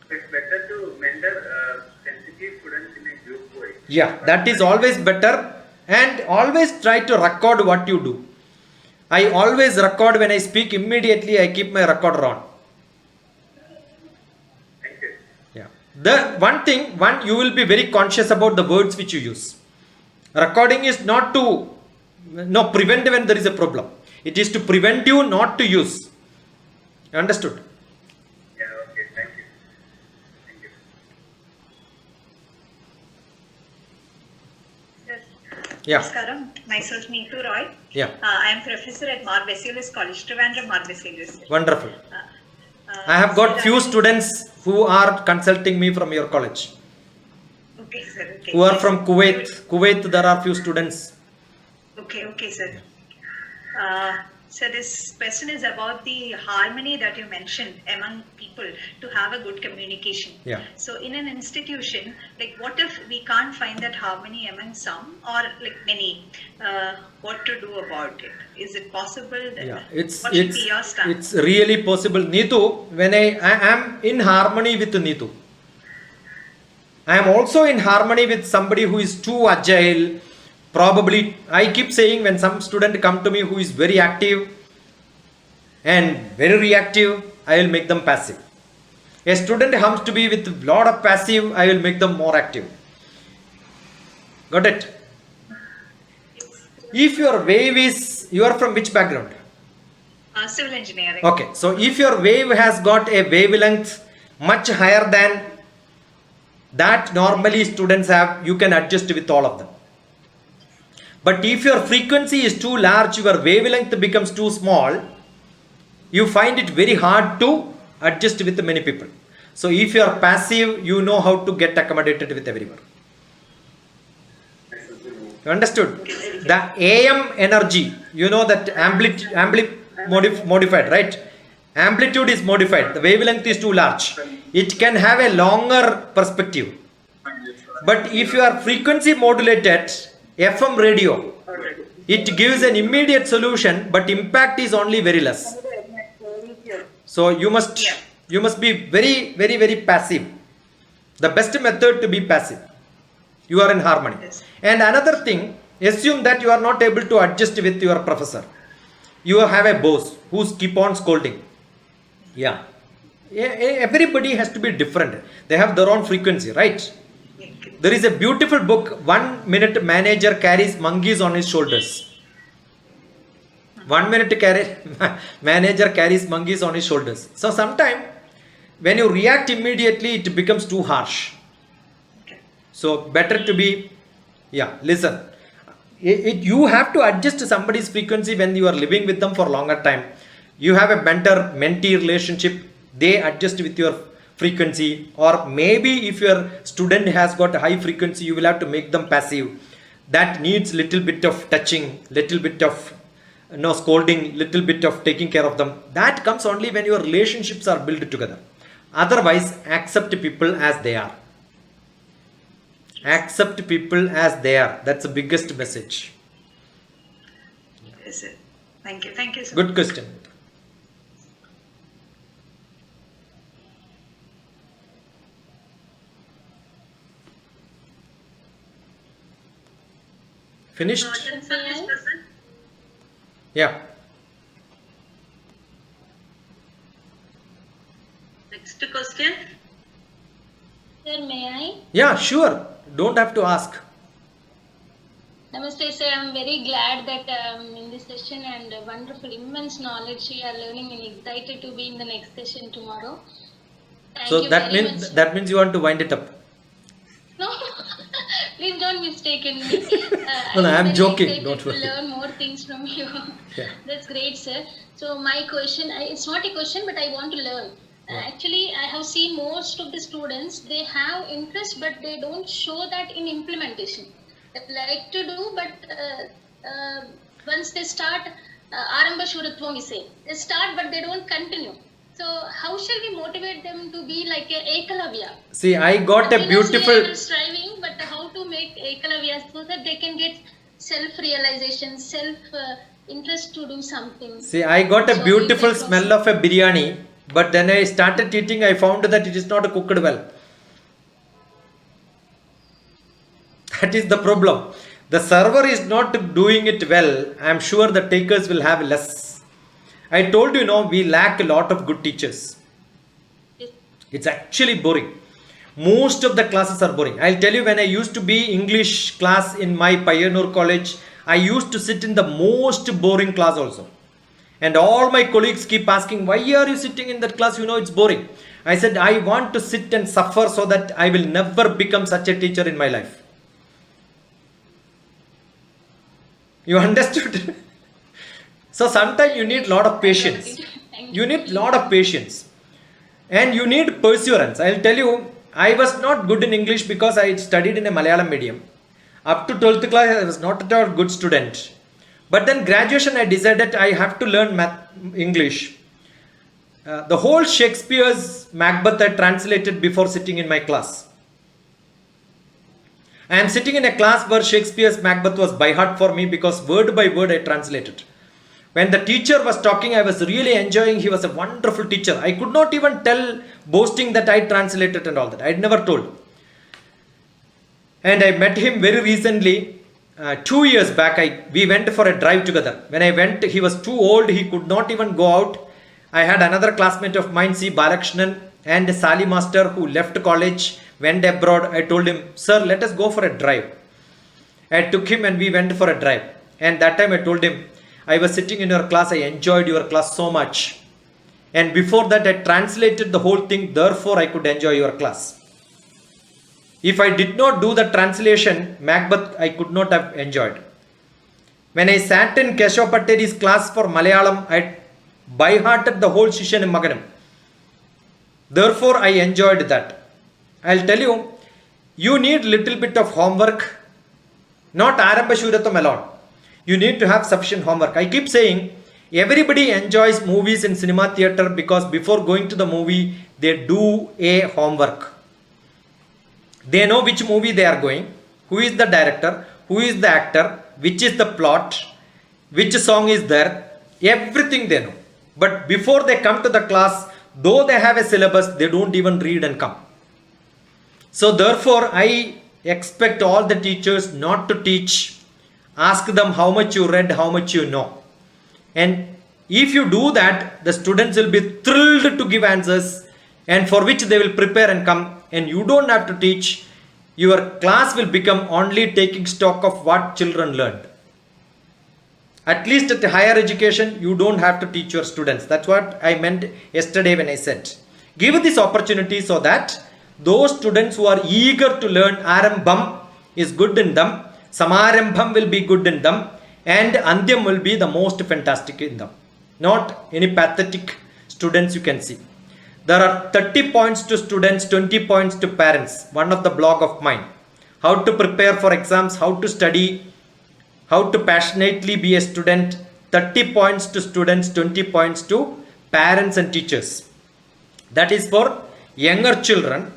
It's better to mentor sensitive students in a group way. Yeah, that is always better, and always try to record what you do. I always record when I speak. Immediately I keep my recorder on. Thank you. Yeah. The one thing, you will be very conscious about the words which you use. Recording is not to prevent when there is a problem. It is to prevent you not to use. Understood? Yeah, okay, thank you. Thank you. Yes. Yeah. Namaskaram. Myself Neetu Roy. Yeah. I am professor at Mar Vesalius College, Trivandrum Mar Vesalius. Wonderful. I have got few students who are consulting me from your college. Okay, sir. Okay. Who are from Kuwait. Kuwait, there are few students. Okay, sir. So this question is about the harmony that you mentioned among people to have a good communication. Yeah. So in an institution, like what if we can't find that harmony among some or like many? What to do about it? Is it possible? That, Yeah, what should be your stance? it's really possible. Neetu, when I am in harmony with Neetu, I am also in harmony with somebody who is too agile. Probably, I keep saying when some student come to me who is very active and very reactive, I will make them passive. A student comes to be with a lot of passive, I will make them more active. Got it? If your wave is, you are from which background? Civil engineering. Okay, so if your wave has got a wavelength much higher than that normally students have, you can adjust with all of them. But if your frequency is too large, your wavelength becomes too small, you find it very hard to adjust with many people. So if you are passive, you know how to get accommodated with everyone. You understood? The AM energy, you know that modified, right? Amplitude is modified. The wavelength is too large. It can have a longer perspective. But if you are frequency modulated, FM radio, it gives an immediate solution, but impact is only very less. So you must be very, very, very passive. The best method to be passive. You are in harmony. Yes. And another thing, assume that you are not able to adjust with your professor. You have a boss who's keep on scolding. Yeah. Everybody has to be different. They have their own frequency, right? There is a beautiful book, 1 minute manager carries monkeys on his shoulders. 1 minute manager carries monkeys on his shoulders. So sometimes when you react immediately, it becomes too harsh. Okay. So better to be, listen. You have to adjust to somebody's frequency when you are living with them for longer time. You have a mentor-mentee relationship. They adjust with your frequency, or maybe if your student has got a high frequency, you will have to make them passive. That needs little bit of touching, little bit of scolding, little bit of taking care of them. That comes only when your relationships are built together. Otherwise, accept people as they are. Accept people as they are. That's the biggest message. Is it? Thank you. Thank you so Good question. Finished? Yeah. Next question. Sir, may I? Yeah, sure. Don't have to ask. Namaste, sir. I'm very glad that in this session and wonderful, immense knowledge we are learning and excited to be in the next session tomorrow. Thank So you that very means much, that means you want to wind it up. No, please don't mistaken me. No, I'm very joking. excited Don't to worry. learn more things from you. Yeah. That's great, sir. So my question, it's not a question, but I want to learn. Actually, I have seen most of the students, they have interest, but they don't show that in implementation. They like to do, but once they start, Aramba Shuratvam we say, they start, but they don't continue. So how shall we motivate them to be like a Ekalavya? See, I got a Continuously beautiful. I was striving, but how to make Ekalavya so that they can get self-realization, self-interest to do something. See, I got a So beautiful if they smell of a biryani, but then I started eating, I found that it is not cooked well. That is the problem. The server is not doing it well. I am sure the takers will have less. I told you, we lack a lot of good teachers. It's actually boring. Most of the classes are boring. I'll tell you, when I used to be English class in my Pioneer College, I used to sit in the most boring class also. And all my colleagues keep asking, why are you sitting in that class? It's boring. I said, I want to sit and suffer so that I will never become such a teacher in my life. You understood? So sometimes you need lot of patience. You need lot of patience. And you need perseverance. I'll tell you, I was not good in English because I studied in a Malayalam medium. Up to 12th class, I was not at all good student. But then graduation, I decided I have to learn English. The whole Shakespeare's Macbeth I translated before sitting in my class. I am sitting in a class where Shakespeare's Macbeth was by heart for me because word by word I translated. When the teacher was talking, I was really enjoying. He was a wonderful teacher. I could not even tell, boasting that I translated and all that. I had never told. And I met him very recently. 2 years back, we went for a drive together. When I went, he was too old. He could not even go out. I had another classmate of mine, C. Balakrishnan, and Sally Master, who left college, went abroad. I told him, sir, let us go for a drive. I took him and we went for a drive. And that time I told him, I was sitting in your class. I enjoyed your class so much. And before that, I translated the whole thing. Therefore, I could enjoy your class. If I did not do the translation, Macbeth, I could not have enjoyed. When I sat in Keshav Patteri's class for Malayalam, I by-hearted the whole Shishanam Maganam. Therefore, I enjoyed that. I'll tell you, you need little bit of homework, not Arambha Shuratham alone. You need to have sufficient homework. I keep saying, everybody enjoys movies in cinema theatre because before going to the movie, they do a homework. They know which movie they are going, who is the director, who is the actor, which is the plot, which song is there, everything they know. But before they come to the class, though they have a syllabus, they don't even read and come. So therefore, I expect all the teachers not to teach. Ask them how much you read, how much you know. And if you do that, the students will be thrilled to give answers, and for which they will prepare and come. And you don't have to teach. Your class will become only taking stock of what children learned. At least at the higher education, you don't have to teach your students. That's what I meant yesterday when I said, give this opportunity so that those students who are eager to learn, Arambham is good in them, Samarambham will be good in them, and Andyam will be the most fantastic in them. Not any pathetic students you can see. There are 30 points to students, 20 points to parents. One of the blog of mine. How to prepare for exams, how to study, how to passionately be a student. 30 points to students, 20 points to parents and teachers. That is for younger children.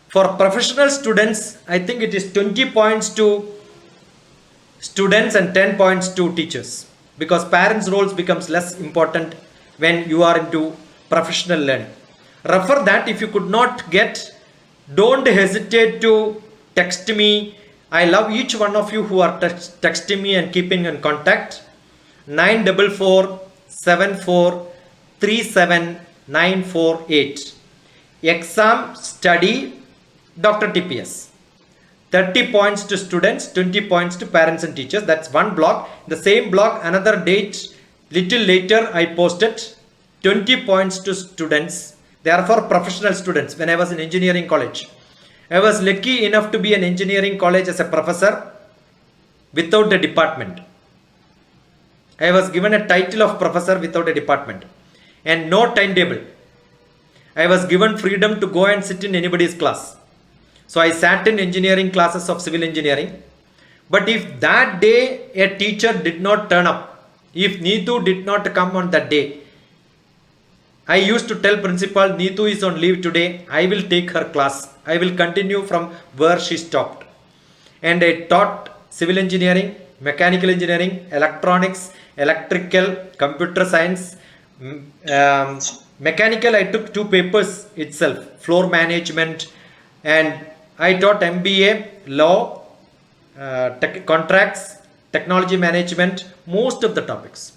For professional students, I think it is 20 points to students and 10 points to teachers. Because parents' roles becomes less important when you are into professional learning. Refer that. If you could not get, don't hesitate to text me. I love each one of you who are texting me and keeping in contact. 94474379948. Exam study Dr. TPS. 30 points to students, 20 points to parents and teachers. That's one blog. The same blog, another date, little later I posted 20 points to students. They are for professional students. When I was in engineering college, I was lucky enough to be in engineering college as a professor without a department. I was given a title of professor without a department and no timetable. I was given freedom to go and sit in anybody's class. So I sat in engineering classes of civil engineering. But if that day a teacher did not turn up, if Neetu did not come on that day, I used to tell principal, Neetu is on leave today. I will take her class. I will continue from where she stopped. And I taught civil engineering, mechanical engineering, electronics, electrical, computer science. Mechanical, I took 2 papers itself, floor management, and I taught MBA, law, contracts, technology management, most of the topics.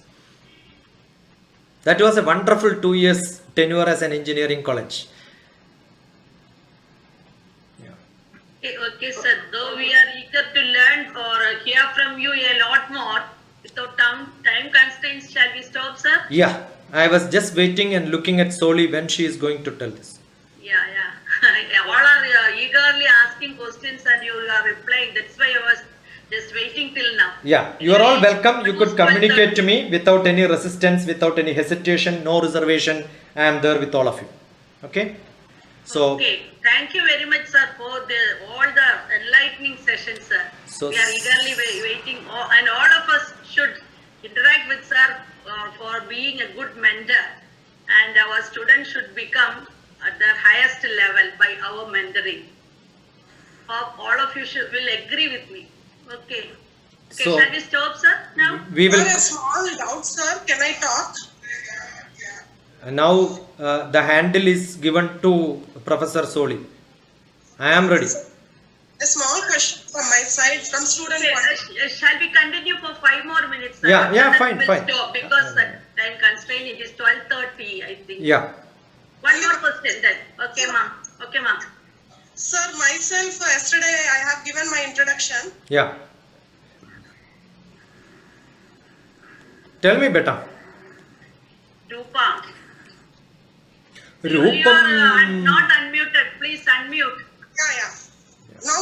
That was a wonderful 2 years tenure as an engineering college. Okay, sir. Though we are eager to learn or hear from you a lot more, without time constraints, shall we stop, sir? Yeah, I was just waiting and looking at Soli when she is going to tell this. Yeah. All are eagerly asking questions and you are replying. That's why I was just waiting till now. Yeah, you are all welcome. You could communicate to me without any resistance, without any hesitation, no reservation. I am there with all of you. Okay? So, okay. Thank you very much, sir, for all the enlightening sessions, sir. So we are eagerly waiting, and all of us should for being a good mentor, and our students should become at the highest level by our mentoring. Hope all of you will agree with me. Okay. Okay, So- shall we stop, sir, now? We will Sir, a small doubt, sir. Can I talk? now the handle is given to Professor Soli. I am ready. A small question from my side, from student Okay, point. shall we continue for 5 more minutes, sir? Yeah, After yeah, that fine, we'll fine. Stop because the time constraint, it is 12:30, I think. Yeah. One more question then. Okay, ma'am. Okay, ma'am. Sir, myself, yesterday I have given my introduction. Yeah. Tell me better. Rupa. You are Rupam. not unmuted. Please unmute. Yeah. Now,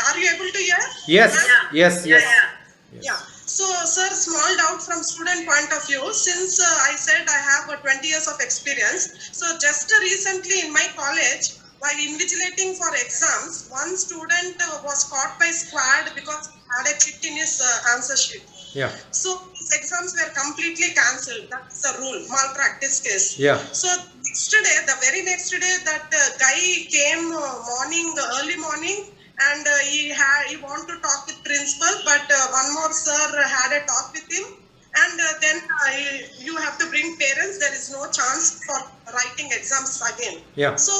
are you able to hear? Yes, yes, Yeah, yes. yeah. Yeah. So, sir, small doubt from student point of view. Since I said I have 20 years of experience, so just recently in my college, while invigilating for exams, one student was caught by squad because he had a chit in his answer sheet. Yeah. So his exams were completely cancelled. That's the rule, malpractice case. Yeah. So yesterday, the very next day, that guy came early morning, and he wanted to talk with principal, but one more sir had a talk with him, and then you have to bring parents. There is no chance for writing exams again. Yeah. So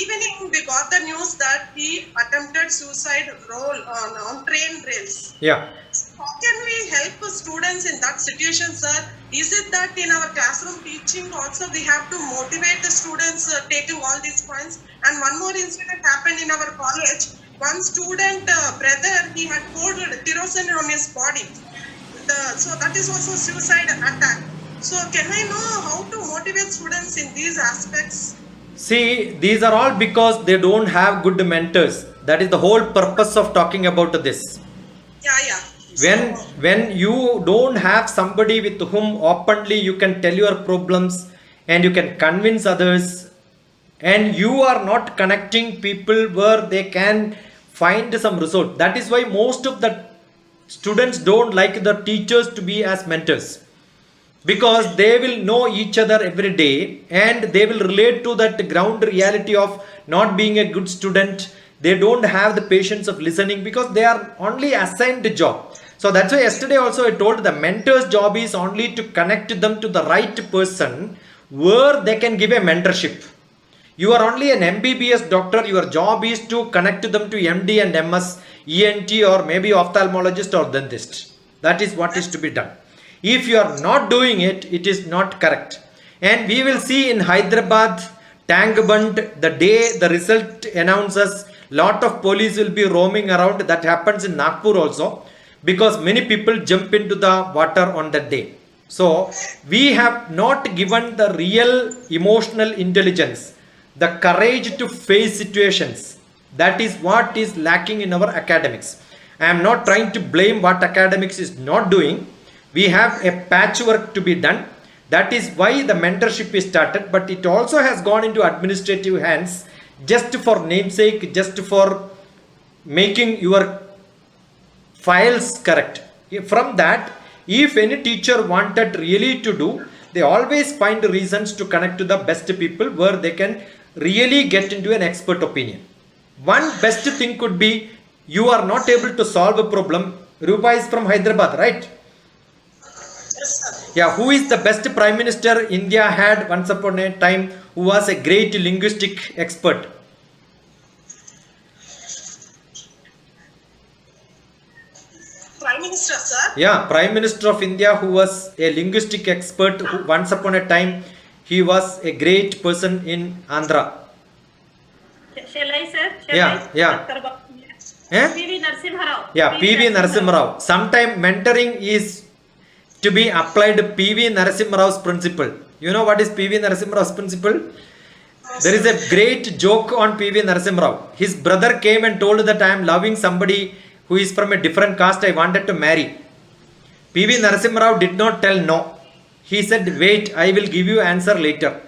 evening we got the news that he attempted suicide on train rails. Yeah. How can we help students in that situation, sir? Is it that in our classroom teaching also we have to motivate the students taking all these points? And one more incident happened in our college. One student brother, he had poured kerosene on his body. So that is also suicide attack. So can I know how to motivate students in these aspects? See, these are all because they don't have good mentors. That is the whole purpose of talking about this. Yeah. When you don't have somebody with whom openly you can tell your problems and you can convince others, and you are not connecting people where they can find some result. That is why most of the students don't like the teachers to be as mentors, because they will know each other every day and they will relate to that ground reality of not being a good student. They don't have the patience of listening because they are only assigned a job. So that's why yesterday also I told the mentor's job is only to connect them to the right person where they can give a mentorship. You are only an MBBS doctor. Your job is to connect them to MD and MS, ENT, or maybe ophthalmologist or dentist. That is what is to be done. If you are not doing it, it is not correct. And we will see in Hyderabad, Tangband, the day the result announces, lot of police will be roaming around. That happens in Nagpur also, because many people jump into the water on that day. So we have not given the real emotional intelligence, the courage to face situations. That is what is lacking in our academics. I am not trying to blame what academics is not doing. We have a patchwork to be done. That is why the mentorship is started, but it also has gone into administrative hands just for namesake, just for making your files correct. From that, if any teacher wanted really to do, they always find reasons to connect to the best people where they can really get into an expert opinion. One best thing could be, you are not able to solve a problem. Rupa is from Hyderabad, right? Yes, sir. Yeah, who is the best Prime Minister India had once upon a time, who was a great linguistic expert? Prime Minister, sir. Yeah, Prime Minister of India who was a linguistic expert, who once upon a time he was a great person in Andhra. Shall I, sir? Yeah. Eh? P.V. Narasimha Rao. Yeah, P.V. Narasimha Rao. Sometime mentoring is to be applied to P.V. Narasimha Rao's principle. You know what is P.V. Narasimha Rao's principle? There is a great joke on P.V. Narasimha Rao. His brother came and told that I am loving somebody who is from a different caste, I wanted to marry. P.V. Narasimha Rao did not tell no. He said, wait, I will give you answer later.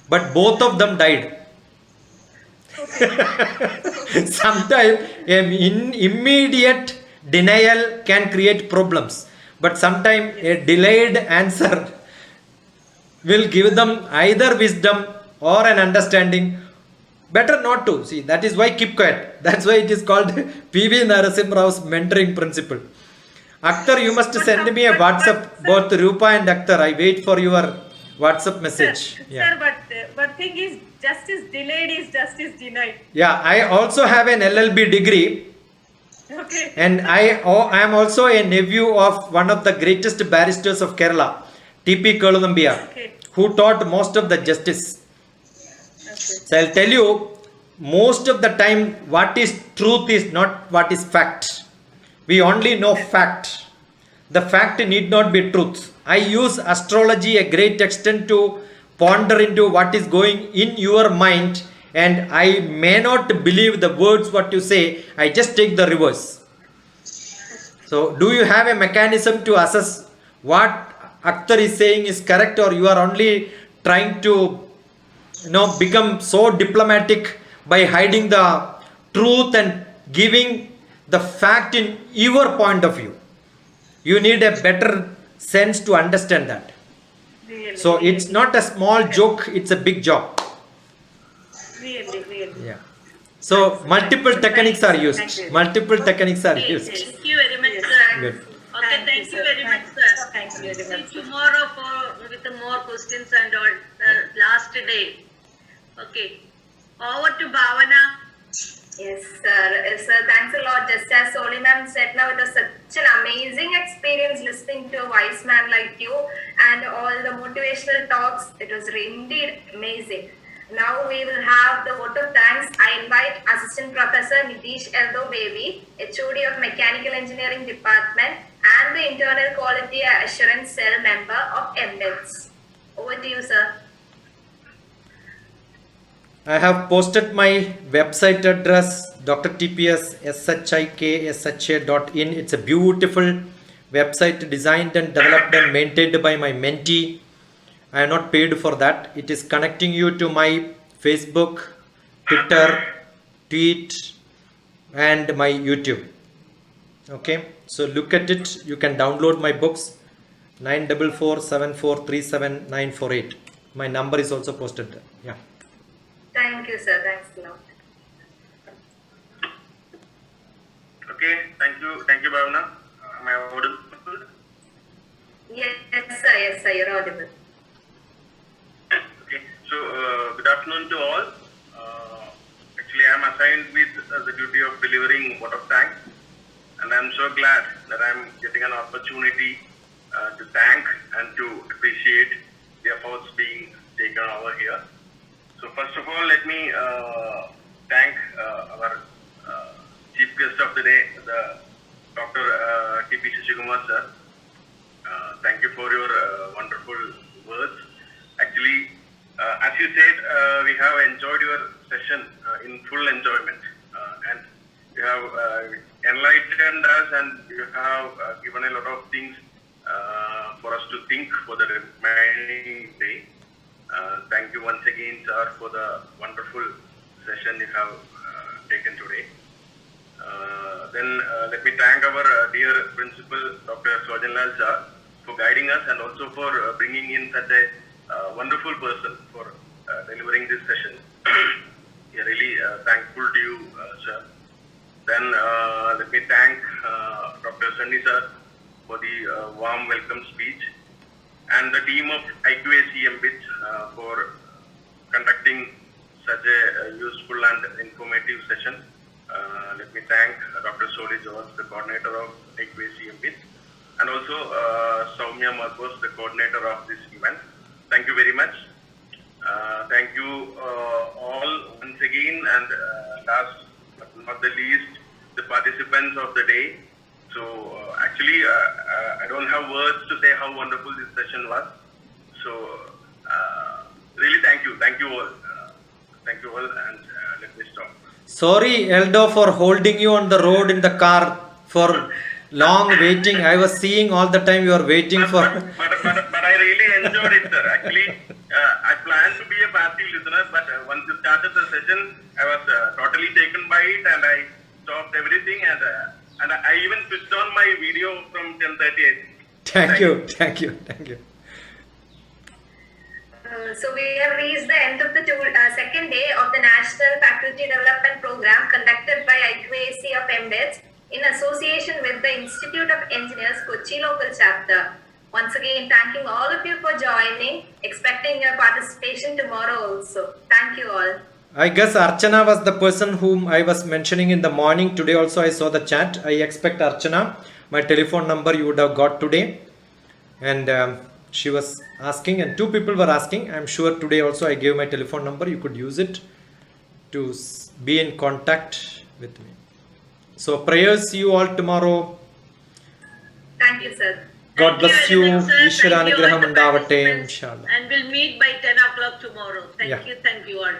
But both of them died. Sometimes immediate denial can create problems. But sometimes a delayed answer will give them either wisdom or an understanding. Better not to. See, that is why keep quiet. That's why it is called P.V. Narasimha Rao's mentoring principle. Akhtar, you must send me a WhatsApp, both Rupa and Akhtar. I wait for your WhatsApp message. Sir, but thing is, justice delayed is justice denied. Yeah, I also have an LLB degree. Okay. And I am also a nephew of one of the greatest barristers of Kerala, T.P. Koludambia, who taught most of the justice. So I'll tell you, most of the time what is truth is not what is fact. We only know fact. The fact need not be truth. I use astrology a great extent to ponder into what is going in your mind, and I may not believe the words what you say. I just take the reverse. So do you have a mechanism to assess what Akhtar is saying is correct, or you are only trying to become so diplomatic by hiding the truth and giving the fact in your point of view? You need a better sense to understand that. Really, So it's not a small joke, it's a big job. really. Yeah. So multiple techniques are used. Multiple techniques are used. Thank you very much, sir. Good. Okay, thank you very much, sir. Thank you very much. See tomorrow with more questions and all. Last day. Okay. Over to Bhavana. Yes, sir. Yes, sir. Thanks a lot. Just as Soli ma'am said, now it was such an amazing experience listening to a wise man like you and all the motivational talks. It was indeed amazing. Now we will have the vote of thanks. I invite Assistant Professor Nitish Eldo Baby, HOD of Mechanical Engineering Department and the Internal Quality Assurance Cell member of MBEDS. Over to you, sir. I have posted my website address, drtps.shikSHA.in. It's a beautiful website designed and developed and maintained by my mentee. I am not paid for that. It is connecting you to my Facebook, Twitter, tweet, and my YouTube. Okay, so look at it. You can download my books. 9447437948. My number is also posted there. Yeah. Thank you, sir. Thanks a lot. Okay, thank you, Bhavana. Am I audible? Yes, sir. Yes, sir. You're audible. Okay, so good afternoon to all. Actually, I am assigned with the duty of delivering vote of thanks, and I am so glad that I am getting an opportunity to thank and to appreciate the efforts being taken over here. So first of all, let me thank our chief guest of the day, the Dr. T.P. Shashikumar sir. Thank you for your wonderful words. Actually, as you said, we have enjoyed your session in full enjoyment, and you have enlightened us, and you have given a lot of things for us to think for the remaining day. Thank you once again, sir, for the wonderful session you have taken today. Then let me thank our dear principal, Dr. Sojanlal sir, for guiding us and also for bringing in such a wonderful person for delivering this session. We are really thankful to you, sir. Then let me thank Dr. Sunny sir for the warm welcome speech, and the team of IQAC MBIT for conducting such a useful and informative session. Let me thank Dr. Soli George, the coordinator of IQAC MBIT, and also Soumya Marcos, the coordinator of this event. Thank you very much. Thank you all once again, and last but not the least, the participants of the day. So actually, I don't have words to say how wonderful this session was. So really, thank you all, and let me stop. Sorry, Eldo, for holding you on the road in the car for long waiting. I was seeing all the time you are waiting for. But I really enjoyed it, sir. Actually, I planned to be a passive listener, but once you started the session, I was totally taken by it, and I stopped everything, and I even switched on my video from 10:38. Thank you. So we have reached the end of the second day of the National Faculty Development Program conducted by IQAC of MDETS in association with the Institute of Engineers Kochi Local Chapter. Once again, thanking all of you for joining, expecting your participation tomorrow also. Thank you all. I guess Archana was the person whom I was mentioning in the morning. Today also I saw the chat. I expect Archana. My telephone number you would have got today. And she was asking, and two people were asking. I'm sure today also I gave my telephone number. You could use it to be in contact with me. So prayers, see you all tomorrow. Thank you, sir. God Thank you bless very you. much, sir. Ishwara Thank you Anugraham all the undavate. participants. Inshallah. And we'll meet by 10 o'clock tomorrow. Yeah. Thank you all.